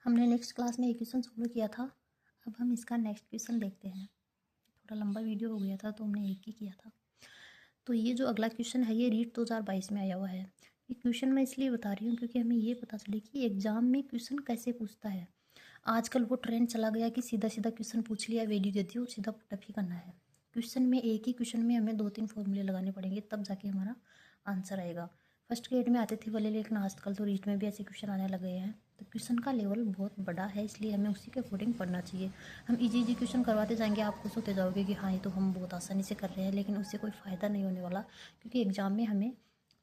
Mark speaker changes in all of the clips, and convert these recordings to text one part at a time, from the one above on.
Speaker 1: हमने next class में एक क्वेश्चन सॉल्व किया था। अब हम इसका नेक्स्ट क्वेश्चन देखते हैं। थोड़ा लंबा वीडियो हो गया था तो हमने एक ही किया था। तो ये जो अगला क्वेश्चन है ये रीट 2022 में आया हुआ है। ये क्वेश्चन मैं इसलिए बता रही हूँ क्योंकि हमें ये पता चले कि एग्जाम में क्वेश्चन कैसे पूछता है। आजकल वो ट्रेंड चला गया कि सीधा सीधा क्वेश्चन पूछ लिया, वैल्यू दे दी और सीधा पुटअप ही करना है। क्वेश्चन में एक ही क्वेश्चन में हमें 2-3 फॉर्मूले लगाने पड़ेंगे तब जाके हमारा आंसर आएगा। फर्स्ट ग्रेड में आते थे वाले, लेकिन आजकल तो रीट में भी ऐसे क्वेश्चन आने लगे हैं। तो क्वेश्चन का लेवल बहुत बड़ा है, इसलिए हमें उसी के अकॉर्डिंग पढ़ना चाहिए। हम इजी क्वेश्चन करवाते जाएंगे, आप खुश होते जाओगे कि हाँ ये तो हम बहुत आसानी से कर रहे हैं, लेकिन उससे कोई फ़ायदा नहीं होने वाला, क्योंकि एग्ज़ाम में हमें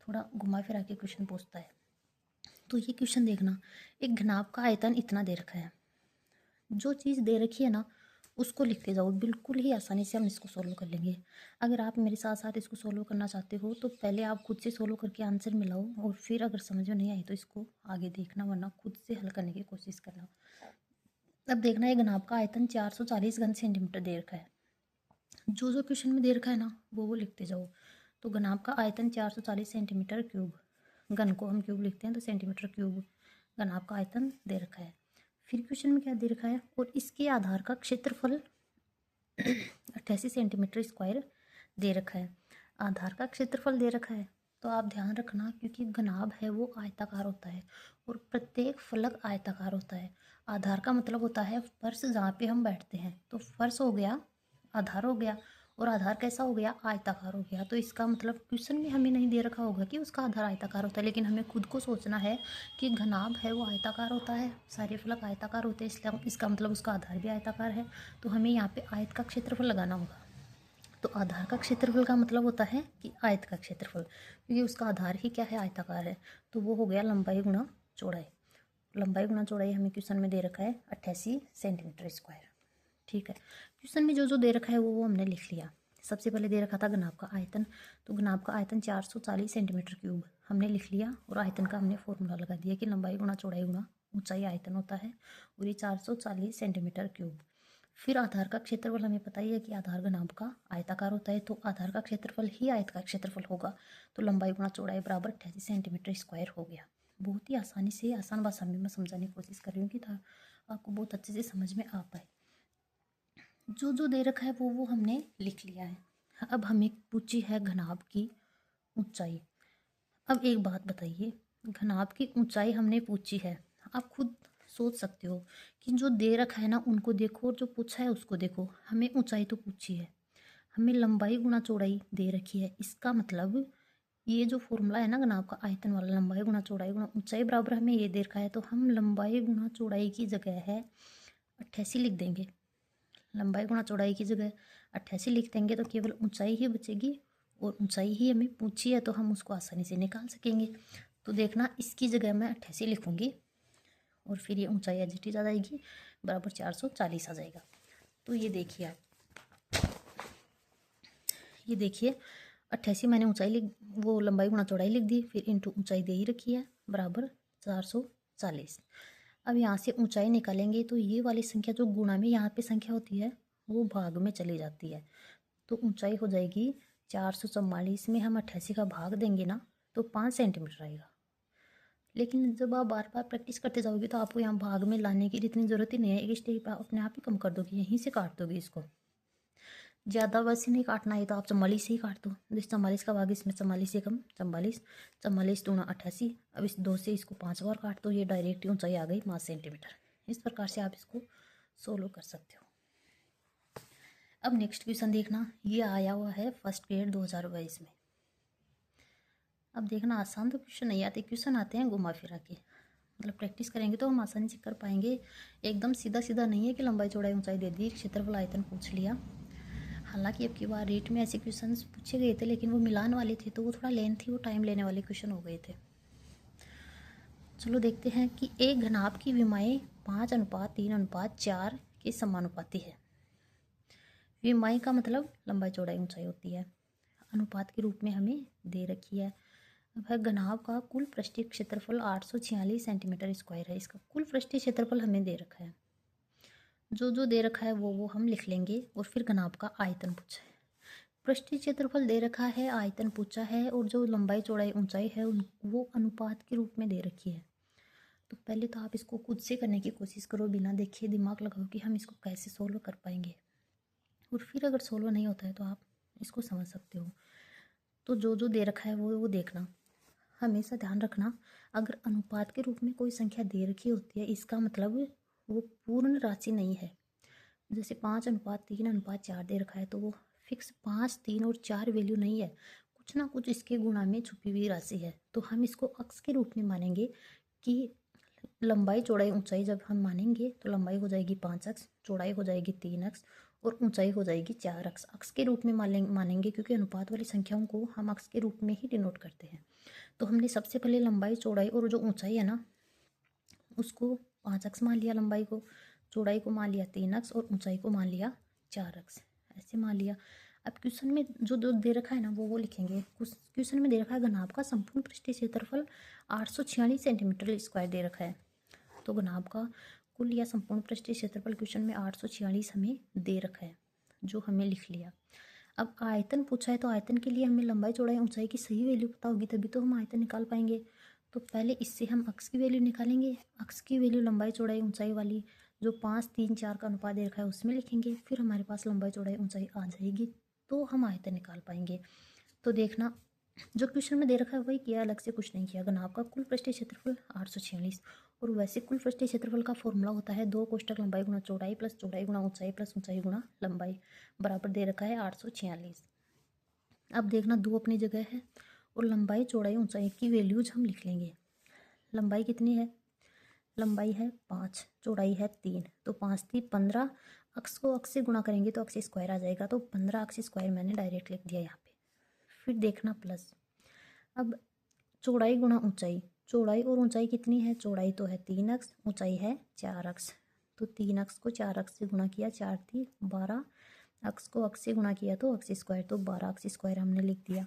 Speaker 1: थोड़ा घुमा फिरा के क्वेश्चन पूछता है। तो ये क्वेश्चन देखना, एक घनाभ का आयतन इतना दे रखा है। जो चीज़ दे रखी है ना उसको लिखते जाओ, बिल्कुल ही आसानी से हम इसको सोल्व कर लेंगे। अगर आप मेरे साथ साथ इसको सोल्व करना चाहते हो तो पहले आप खुद से सोल्व करके आंसर मिलाओ, और फिर अगर समझ में नहीं आई तो इसको आगे देखना, वरना खुद से हल करने की कोशिश करना। अब देखना, एक घनाभ का आयतन 440 घन सेंटीमीटर दे रखा है। जो जो क्वेश्चन में दे रखा है ना वो लिखते जाओ। तो घनाभ का आयतन 440 सेंटीमीटर क्यूब, घन को हम क्यूब लिखते हैं तो सेंटीमीटर क्यूब घनाभ का आयतन दे रखा है। फिर क्वेश्चन में क्या दे रखा है, और इसके आधार का क्षेत्रफल 88 सेंटीमीटर स्क्वायर दे रखा है। आधार का क्षेत्रफल दे रखा है तो आप ध्यान रखना, क्योंकि घनाभ है वो आयताकार होता है और प्रत्येक फलक आयताकार होता है। आधार का मतलब होता है फर्श जहाँ पे हम बैठते हैं, तो फर्श हो गया, आधार हो गया, और आधार कैसा हो गया, आयताकार हो गया। तो इसका मतलब क्वेश्चन में हमें नहीं दे रखा होगा कि उसका आधार आयताकार होता है, लेकिन हमें खुद को सोचना है कि घनाभ है वो आयताकार होता है, सारे फलक आयताकार होते हैं, इसलिए इसका मतलब उसका आधार भी आयताकार है। तो हमें यहाँ पे आयत का क्षेत्रफल लगाना होगा। तो आधार का क्षेत्रफल का मतलब होता है कि आयत का क्षेत्रफल, क्योंकि उसका आधार ही क्या है, आयताकार है। तो वो हो गया लंबाई गुणा चौड़ाई। लंबाई गुणा चौड़ाई हमें क्वेश्चन में दे रखा है 88 सेंटीमीटर स्क्वायर। ठीक है, क्वेश्चन में जो जो दे रखा है वो हमने लिख लिया। सबसे पहले दे रखा था घनाभ का आयतन, तो घनाभ का आयतन 440 सेंटीमीटर क्यूब हमने लिख लिया, और आयतन का हमने फॉर्मूला लगा दिया कि लंबाई गुणा चौड़ाई गुणा ऊंचाई आयतन होता है, और ये 440 सेंटीमीटर क्यूब। फिर आधार का क्षेत्रफल हमें पता ही है कि आधार घनाभ का आयताकार होता है, तो आधार का क्षेत्रफल ही आयत का क्षेत्रफल होगा। तो लंबाई गुणा चौड़ाई बराबर 88 सेंटीमीटर स्क्वायर हो गया। बहुत ही आसानी से, आसान भाषा में मैं समझाने की कोशिश कर रही हूँ कि आपको बहुत अच्छे से समझ में आ पाए। जो जो दे रखा है वो हमने लिख लिया है। अब हमें पूछी है घनाभ की ऊंचाई। अब एक बात बताइए, घनाभ की ऊंचाई हमने पूछी है, आप खुद सोच सकते हो कि जो दे रखा है ना उनको देखो और जो पूछा है उसको देखो। हमें ऊंचाई तो पूछी है, हमें लंबाई गुणा चौड़ाई दे रखी है। इसका मतलब ये जो फॉर्मूला है ना घनाभ का आयतन वाला, लंबाई गुणा चौड़ाई गुणा ऊंचाई बराबर हमें ये दे रखा है, तो हम लंबाई गुणा चौड़ाई की जगह है 88 लिख देंगे। लंबाई गुणा चौड़ाई की जगह 88 लिख देंगे तो केवल ऊंचाई ही बचेगी, और ऊंचाई ही हमें पूछी है तो हम उसको आसानी से निकाल सकेंगे। तो देखना, इसकी जगह मैं 88 लिखूँगी और फिर ये ऊंचाई एडजस्ट आ जाएगी, बराबर 440 आ जाएगा। तो ये देखिए आप, ये देखिए 88 मैंने ऊंचाई लिख, वो लंबाई गुणा चौड़ाई लिख दी, फिर इंटू ऊंचाई दे ही रखी है बराबर 440। अब यहाँ से ऊंचाई निकालेंगे तो ये वाली संख्या जो गुणा में यहाँ पे संख्या होती है वो भाग में चली जाती है, तो ऊंचाई हो जाएगी 444 में हम 88 का भाग देंगे ना तो 5 सेंटीमीटर आएगा। लेकिन जब आप बार बार प्रैक्टिस करते जाओगे तो आपको यहाँ भाग में लाने की इतनी ज़रूरत ही नहीं है, एक स्टेप आप अपने आप ही कम कर दोगे, यहीं से काट दोगे इसको। ज़्यादा वैसे नहीं काटना है तो आप 44 से ही काट दो, जिस 44 का भाग इसमें 44 से कम 44, 44 दूना 88। अब इस 2 से इसको 5 बार काट दो, ये डायरेक्ट ऊंचाई आ गई 5 सेंटीमीटर। इस प्रकार से आप इसको सोल्व कर सकते हो। अब नेक्स्ट क्वेश्चन देखना, ये आया हुआ है फर्स्ट ग्रेड 2022 में। अब देखना, आसान तो क्वेश्चन नहीं आते, क्वेश्चन आते हैं घुमा फिरा के, मतलब प्रैक्टिस करेंगे तो हम आसानी से कर पाएंगे। एकदम सीधा सीधा नहीं है कि लंबाई चौड़ाई ऊंचाई दे दी, क्षेत्रफल आयतन पूछ लिया। हालांकि अब की बार रीट में ऐसे क्वेश्चन पूछे गए थे, लेकिन वो मिलान वाले थे तो वो थोड़ा लेंथी, वो टाइम लेने वाले क्वेश्चन हो गए थे। चलो देखते हैं कि एक घनाभ की विमाएँ 5:3:4 के समानुपाती है। विमाएँ का मतलब लंबाई चौड़ाई ऊंचाई होती है, अनुपात के रूप में हमें दे रखी है। अब घनाभ का कुल पृष्ठीय क्षेत्रफल 846 सेंटीमीटर स्क्वायर है। इसका कुल पृष्ठीय क्षेत्रफल हमें दे रखा है, जो जो दे रखा है वो हम लिख लेंगे, और फिर घनाभ का आयतन पूछा है। पृष्ठीय क्षेत्रफल दे रखा है, आयतन पूछा है, और जो लंबाई चौड़ाई ऊंचाई है वो अनुपात के रूप में दे रखी है। तो पहले तो आप इसको खुद से करने की कोशिश करो, बिना देखे दिमाग लगाओ कि हम इसको कैसे सोल्व कर पाएंगे, और फिर अगर सोल्व नहीं होता है तो आप इसको समझ सकते हो। तो जो जो दे रखा है वो देखना। हमेशा ध्यान रखना, अगर अनुपात के रूप में कोई संख्या दे रखी होती है, इसका मतलब वो पूर्ण राशि नहीं है। जैसे 5:3:4 दे रखा है तो वो फिक्स 5, 3 और 4 वैल्यू नहीं है, कुछ ना कुछ इसके गुणा में छुपी हुई राशि है। तो हम इसको अक्स के रूप में मानेंगे कि लंबाई चौड़ाई ऊंचाई जब हम मानेंगे तो लंबाई हो जाएगी 5 अक्स, चौड़ाई हो जाएगी 3 अक्स और ऊंचाई हो जाएगी 4 अक्स। अक्स के रूप में मानेंगे क्योंकि अनुपात वाली संख्याओं को हम अक्स के रूप में ही डिनोट करते हैं। तो हमने सबसे पहले लंबाई चौड़ाई और जो ऊंचाई है ना उसको 5 अक्स मान लिया, लंबाई को, चौड़ाई को मान लिया 3 अक्स और ऊंचाई को मान लिया 4 अक्स, ऐसे मान लिया। अब क्वेश्चन में जो जो दे रखा है ना वो लिखेंगे। क्वेश्चन में दे रखा है घनाभ का संपूर्ण पृष्ठीय क्षेत्रफल 846 सेंटीमीटर स्क्वायर दे रखा है। तो घनाभ का कुल या संपूर्ण पृष्ठीय क्षेत्रफल क्वेश्चन में 846 हमें दे रखा है, जो हमें लिख लिया। अब आयतन पूछा है तो आयतन के लिए हमें लंबाई चौड़ाई ऊंचाई की सही वैल्यू पता होगी, तभी तो हम आयतन निकाल पाएंगे। तो पहले इससे हम अक्स की वैल्यू निकालेंगे। अक्स की वैल्यू लंबाई चौड़ाई ऊंचाई वाली जो 5, 3, 4 का अनुपात दे रखा है उसमें लिखेंगे, फिर हमारे पास लंबाई चौड़ाई ऊंचाई आ जाएगी तो हम आयतन निकाल पाएंगे। तो देखना, जो क्वेश्चन में दे रखा है वही किया, अलग से कुछ नहीं किया। घनाभ का कुल पृष्ठीय क्षेत्रफल 846, और वैसे कुल पृष्ठीय क्षेत्रफल का फॉर्मूला होता है 2 कोष्ठक लंबाई गुणा चौड़ाई प्लस चौड़ाई गुणा ऊंचाई प्लस ऊंचाई गुणा लंबाई, बराबर दे रखा है 846। अब देखना, 2 अपनी जगह है और लंबाई चौड़ाई ऊंचाई की वैल्यूज हम लिख लेंगे। लंबाई कितनी है, लंबाई है 5, चौड़ाई है 3, तो 5 3 15, अक्स को अक्स से गुणा करेंगे तो अक्स स्क्वायर आ जाएगा, तो 15 अक्स स्क्वायर मैंने डायरेक्ट लिख दिया यहाँ पे। फिर देखना प्लस, अब चौड़ाई गुणा ऊंचाई, चौड़ाई और ऊंचाई कितनी है, चौड़ाई तो है 3 अक्स, ऊंचाई है 4 अक्स, तो 3 अक्स को 4 अक्स से गुणा किया, 4 3 12, अक्स को अक्स से गुणा किया तो अक्स स्क्वायर, तो 12 अक्स स्क्वायर हमने लिख दिया।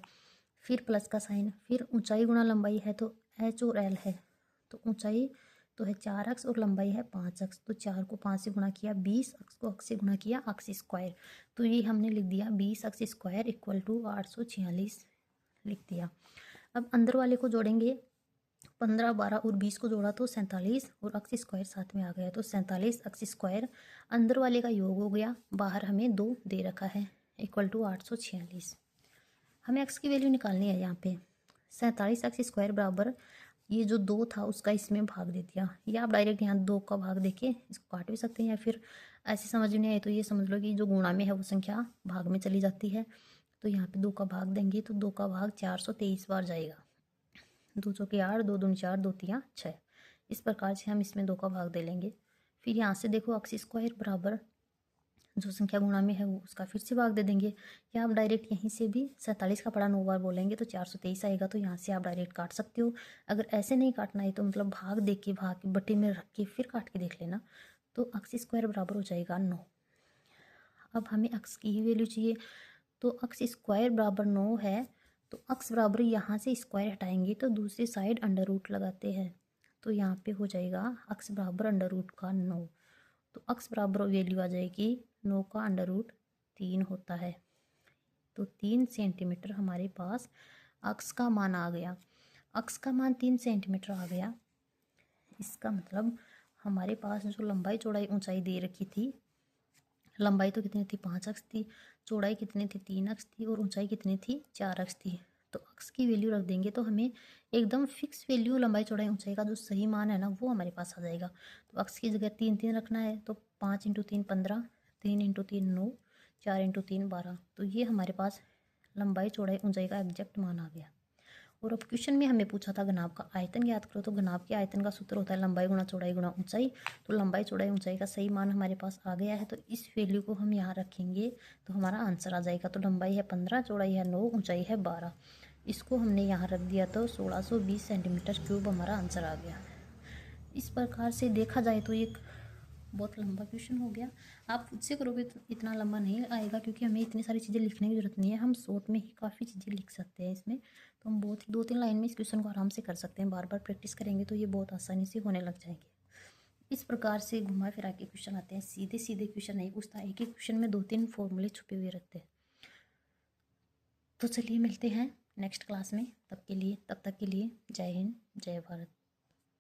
Speaker 1: फिर प्लस का साइन, फिर ऊंचाई गुणा लंबाई है तो एच और एल है, तो ऊंचाई तो है 4 अक्स और लंबाई है 5 अक्स, तो 4 को 5 से गुणा किया 20, अक्स को अक्स से गुणा किया अक्स स्क्वायर, तो ये हमने लिख दिया 20 अक्स स्क्वायर इक्वल टू 846 लिख दिया। अब अंदर वाले को जोड़ेंगे, 15, 12 और 20 को जोड़ा तो 47 और अक्स स्क्वायर साथ में आ गया, तो 47 अक्स स्क्वायर अंदर वाले का योग हो गया, बाहर हमें 2 दे रखा है इक्वल टू 846। हमें अक्स की वैल्यू निकालनी है यहाँ पे। 47 अक्स स्क्वायर बराबर ये जो 2 था उसका इसमें भाग दे दिया, या आप डायरेक्ट यहाँ 2 का भाग देके इसको काट भी सकते हैं, या फिर ऐसे समझ में आए तो ये समझ लो कि जो गुणा में है वो संख्या भाग में चली जाती है। तो यहाँ पे 2 का भाग देंगे तो 2 का भाग 423 बार जाएगा, 2 चौके 8, 2 दूनी 4, 2 तियाँ 6, इस प्रकार से हम इसमें 2 का भाग दे लेंगे। फिर यहाँ से देखो अक्स स्क्वायर बराबर जो संख्या गुणा में है वो उसका फिर से भाग दे देंगे, या आप डायरेक्ट यहीं से भी 47 का पड़ा 9 बार बोलेंगे तो 423 आएगा, तो यहाँ से आप डायरेक्ट काट सकते हो। अगर ऐसे नहीं काटना है तो मतलब भाग दे के, भाग के बटे में रख के फिर काट के देख लेना, तो अक्स स्क्वायर बराबर हो जाएगा 9। अब हमें अक्स की ही वैल्यू चाहिए, तो अक्स स्क्वायर बराबर 9 है, तो अक्स बराबर यहाँ से स्क्वायर हटाएंगे तो दूसरी साइड अंडर रूट लगाते हैं, तो यहाँ पे हो जाएगा अक्स बराबर अंडर रूट का 9, तो अक्स बराबर वैल्यू आ जाएगी 9 का अंडर रूट 3 होता है, तो 3 सेंटीमीटर हमारे पास अक्स का मान आ गया। अक्स का मान 3 सेंटीमीटर आ गया, इसका मतलब हमारे पास जो लंबाई चौड़ाई ऊंचाई दे रखी थी, लंबाई तो कितनी थी 5 अक्स थी, चौड़ाई कितनी थी 3 अक्स थी और ऊंचाई कितनी थी 4 अक्स थी, तो अक्स की वैल्यू रख देंगे तो हमें एकदम फिक्स वैल्यू लंबाई चौड़ाई ऊंचाई का जो सही मान है ना वो हमारे पास आ जाएगा। तो अक्स की जगह 3 3 रखना है, तो 5 × 3 15, 3 × 3 9, 4 × 3 12, तो ये हमारे पास लंबाई चौड़ाई ऊंचाई का एग्जैक्ट मान आ गया। और अब क्वेश्चन में हमें पूछा था घनाभ का आयतन ज्ञात करो, तो घनाभ के आयतन का सूत्र होता है लंबाई गुणा चौड़ाई गुणा ऊंचाई, तो लंबाई चौड़ाई ऊंचाई का सही मान हमारे पास आ गया है, तो इस वैल्यू को हम यहाँ रखेंगे तो हमारा आंसर आ जाएगा। तो लंबाई है 15, चौड़ाई है 9, ऊंचाई है 12, इसको हमने यहाँ रख दिया तो 1620 सेंटीमीटर क्यूब हमारा आंसर आ गया। इस प्रकार से देखा जाए तो एक बहुत लंबा क्वेश्चन हो गया, आप खुद से करोगे तो इतना लंबा नहीं आएगा, क्योंकि हमें इतनी सारी चीज़ें लिखने की जरूरत नहीं है, हम शॉर्ट में ही काफ़ी चीज़ें लिख सकते हैं इसमें। तो हम बहुत 2-3 लाइन में इस क्वेश्चन को आराम से कर सकते हैं, बार बार प्रैक्टिस करेंगे तो ये बहुत आसानी से होने लग जाएंगे। इस प्रकार से घुमा फिरा के क्वेश्चन आते हैं, सीधे सीधे क्वेश्चन नहीं पूछता, एक ही क्वेश्चन में 2-3 फॉर्मूले छुपे हुए रहते हैं। तो चलिए मिलते हैं नेक्स्ट क्लास में, तब तक के लिए जय हिंद जय भारत।